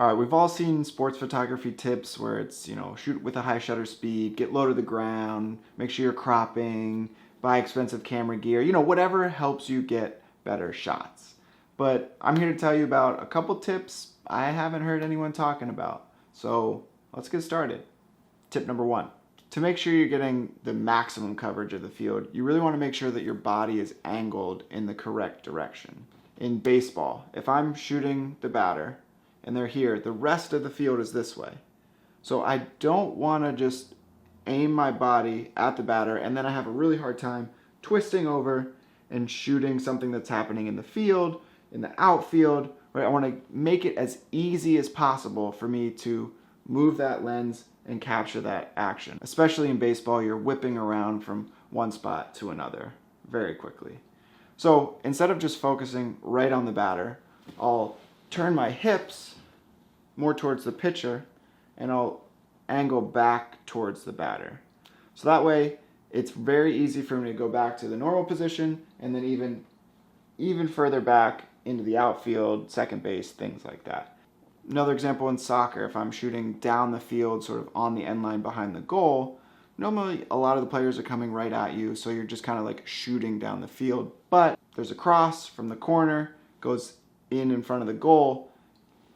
All right, we've all seen sports photography tips where it's, shoot with a high shutter speed, get low to the ground, make sure you're cropping, buy expensive camera gear, whatever helps you get better shots. But I'm here to tell you about a couple tips I haven't heard anyone talking about. So let's get started. Tip number one. To make sure you're getting the maximum coverage of the field, you really want to make sure that your body is angled in the correct direction. In baseball, if I'm shooting the batter, and they're here, the rest of the field is this way. So I don't want to just aim my body at the batter and then I have a really hard time twisting over and shooting something that's happening in the field, in the outfield. Right? I want to make it as easy as possible for me to move that lens and capture that action. Especially in baseball, you're whipping around from one spot to another very quickly. So instead of just focusing right on the batter, I'll turn my hips more towards the pitcher and I'll angle back towards the batter. So that way it's very easy for me to go back to the normal position and then even further back into the outfield, second base, things like that. Another example in soccer, if I'm shooting down the field sort of on the end line behind the goal, normally a lot of the players are coming right at you, so you're just kind of like shooting down the field. But there's a cross from the corner, goes in front of the goal.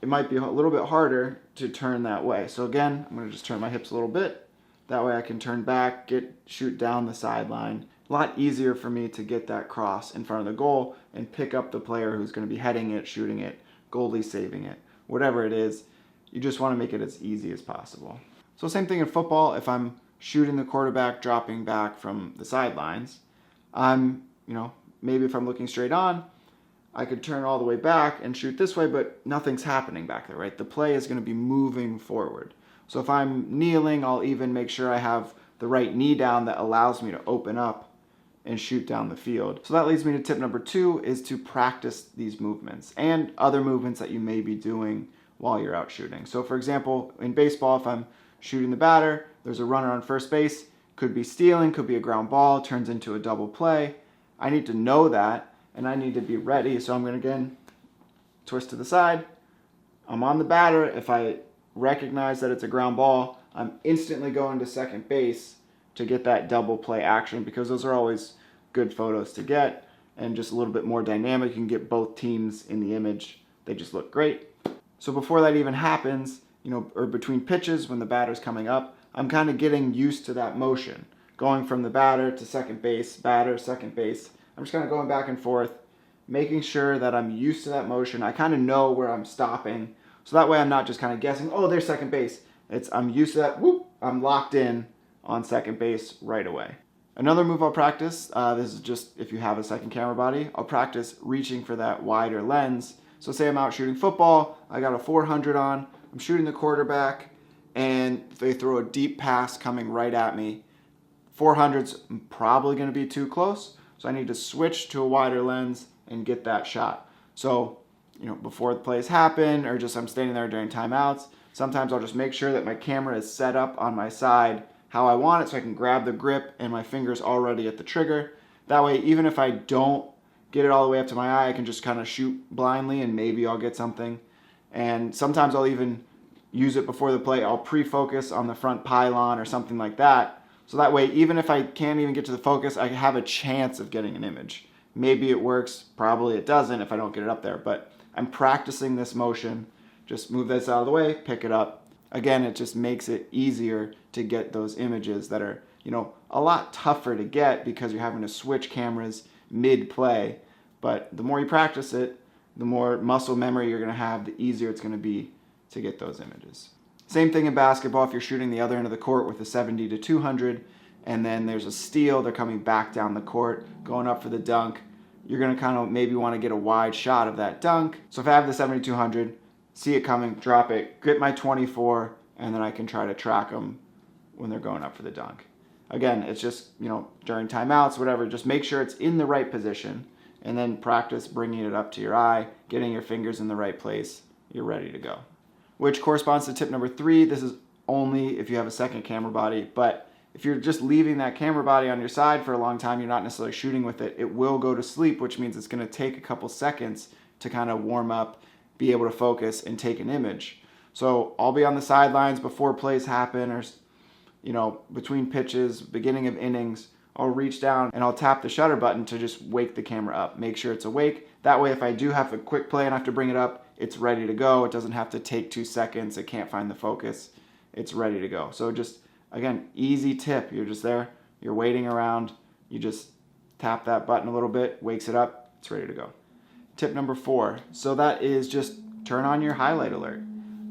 It might be a little bit harder to turn that way. So again, I'm going to just turn my hips a little bit. That way I can turn back, shoot down the sideline. A lot easier for me to get that cross in front of the goal and pick up the player who's going to be heading it, shooting it, goalie saving it, whatever it is. You just want to make it as easy as possible. So same thing in football. If I'm shooting the quarterback dropping back from the sidelines, maybe if I'm looking straight on, I could turn all the way back and shoot this way, but nothing's happening back there, right? The play is going to be moving forward. So if I'm kneeling, I'll even make sure I have the right knee down that allows me to open up and shoot down the field. So that leads me to tip number two, is to practice these movements and other movements that you may be doing while you're out shooting. So for example, in baseball, if I'm shooting the batter, there's a runner on first base, could be stealing, could be a ground ball, turns into a double play. I need to know that. And I need to be ready, so I'm going to again twist to the side. I'm on the batter. If I recognize that it's a ground ball, I'm instantly going to second base to get that double play action, because those are always good photos to get and just a little bit more dynamic. You can get both teams in the image. They just look great. So before that even happens, or between pitches when the batter's coming up, I'm kind of getting used to that motion, going from the batter to second base, batter, second base. I'm just kind of going back and forth, making sure that I'm used to that motion. I kind of know where I'm stopping. So that way I'm not just kind of guessing, oh, there's second base. I'm used to that, whoop, I'm locked in on second base right away. Another move I'll practice, this is just if you have a second camera body, I'll practice reaching for that wider lens. So say I'm out shooting football, I got a 400 on, I'm shooting the quarterback, and they throw a deep pass coming right at me. 400's probably going to be too close. So I need to switch to a wider lens and get that shot. So, before the plays happen or just I'm standing there during timeouts, sometimes I'll just make sure that my camera is set up on my side how I want it so I can grab the grip and my finger's already at the trigger. That way, even if I don't get it all the way up to my eye, I can just kind of shoot blindly and maybe I'll get something. And sometimes I'll even use it before the play. I'll pre-focus on the front pylon or something like that. So that way, even if I can't even get to the focus, I have a chance of getting an image. Maybe it works, probably it doesn't if I don't get it up there, but I'm practicing this motion. Just move this out of the way, pick it up. Again, it just makes it easier to get those images that are, a lot tougher to get because you're having to switch cameras mid-play. But the more you practice it, the more muscle memory you're going to have, the easier it's going to be to get those images. Same thing in basketball. If you're shooting the other end of the court with a 70 to 200 and then there's a steal, they're coming back down the court, going up for the dunk, you're going to kind of maybe want to get a wide shot of that dunk. So if I have the 70-200, see it coming, drop it, get my 24, and then I can try to track them when they're going up for the dunk. Again, it's just, during timeouts, whatever, just make sure it's in the right position and then practice bringing it up to your eye, getting your fingers in the right place. You're ready to go. Which corresponds to tip number 3. This is only if you have a second camera body, but if you're just leaving that camera body on your side for a long time, you're not necessarily shooting with it, it will go to sleep, which means it's going to take a couple seconds to kind of warm up, be able to focus, and take an image. So I'll be on the sidelines before plays happen, or between pitches, beginning of innings. I'll reach down and I'll tap the shutter button to just wake the camera up. Make sure it's awake. That way, if I do have a quick play and I have to bring it up, it's ready to go. It doesn't have to take 2 seconds. It can't find the focus. It's ready to go. So just, again, easy tip. You're just there. You're waiting around. You just tap that button a little bit, wakes it up. It's ready to go. Tip number 4. So that is just turn on your highlight alert.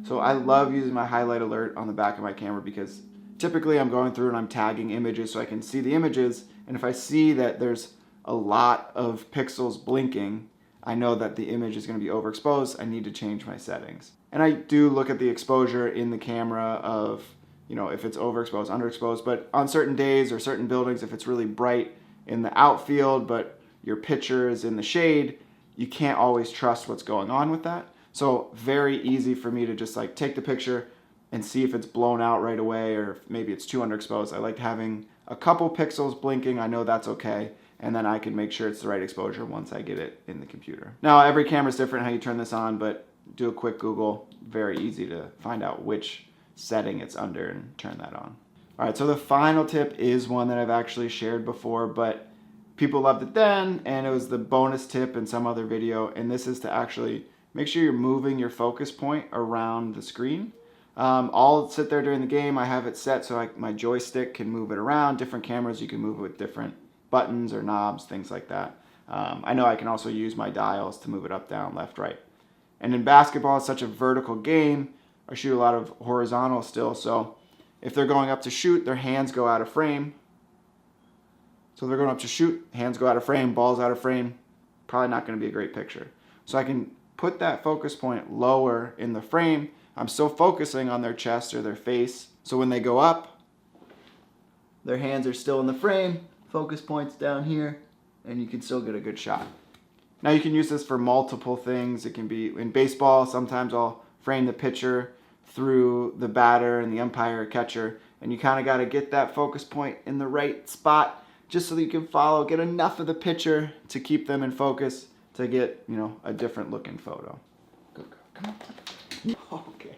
So I love using my highlight alert on the back of my camera because typically I'm going through and I'm tagging images so I can see the images. And if I see that there's a lot of pixels blinking, I know that the image is going to be overexposed. I need to change my settings. And I do look at the exposure in the camera of, if it's overexposed, underexposed. But on certain days or certain buildings, if it's really bright in the outfield, but your pitcher is in the shade, you can't always trust what's going on with that. So very easy for me to just take the picture and see if it's blown out right away or if maybe it's too underexposed. I like having a couple pixels blinking. I know that's okay. And then I can make sure it's the right exposure once I get it in the computer. Now, every camera is different how you turn this on, but do a quick Google. Very easy to find out which setting it's under and turn that on. All right, so the final tip is one that I've actually shared before, but people loved it then, and it was the bonus tip in some other video, and this is to actually make sure you're moving your focus point around the screen. I'll sit there during the game. I have it set so my joystick can move it around. Different cameras, you can move it with different buttons or knobs, things like that. I know I can also use my dials to move it up, down, left, right. And in basketball, it's such a vertical game. I shoot a lot of horizontal still, so if they're going up to shoot, their hands go out of frame. So they're going up to shoot, hands go out of frame, ball's out of frame. Probably not going to be a great picture. So I can put that focus point lower in the frame. I'm still focusing on their chest or their face. So when they go up, their hands are still in the frame. Focus point's down here, and you can still get a good shot. Now you can use this for multiple things. It can be in baseball. Sometimes I'll frame the pitcher through the batter and the umpire or catcher, and you kind of got to get that focus point in the right spot just so that you can get enough of the pitcher to keep them in focus to get, a different looking photo. Good girl, come on. Okay.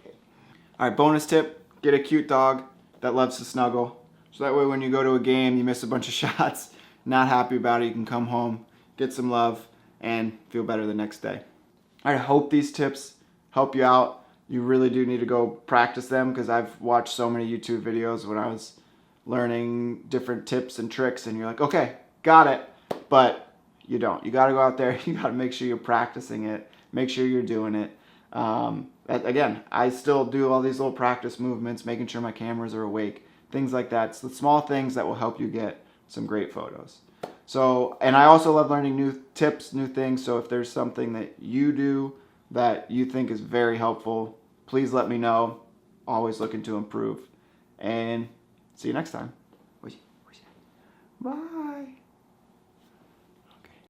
All right, bonus tip, get a cute dog that loves to snuggle. So that way when you go to a game, you miss a bunch of shots, not happy about it, you can come home, get some love, and feel better the next day. I hope these tips help you out. You really do need to go practice them because I've watched so many YouTube videos when I was learning different tips and tricks, and you're like, okay, got it, but you don't. You got to go out there, you got to make sure you're practicing it, make sure you're doing it. Again, I still do all these little practice movements, making sure my cameras are awake, things like that. It's the small things that will help you get some great photos. So, and I also love learning new tips, new things. So if there's something that you do that you think is very helpful, please let me know. Always looking to improve. And see you next time. Bye.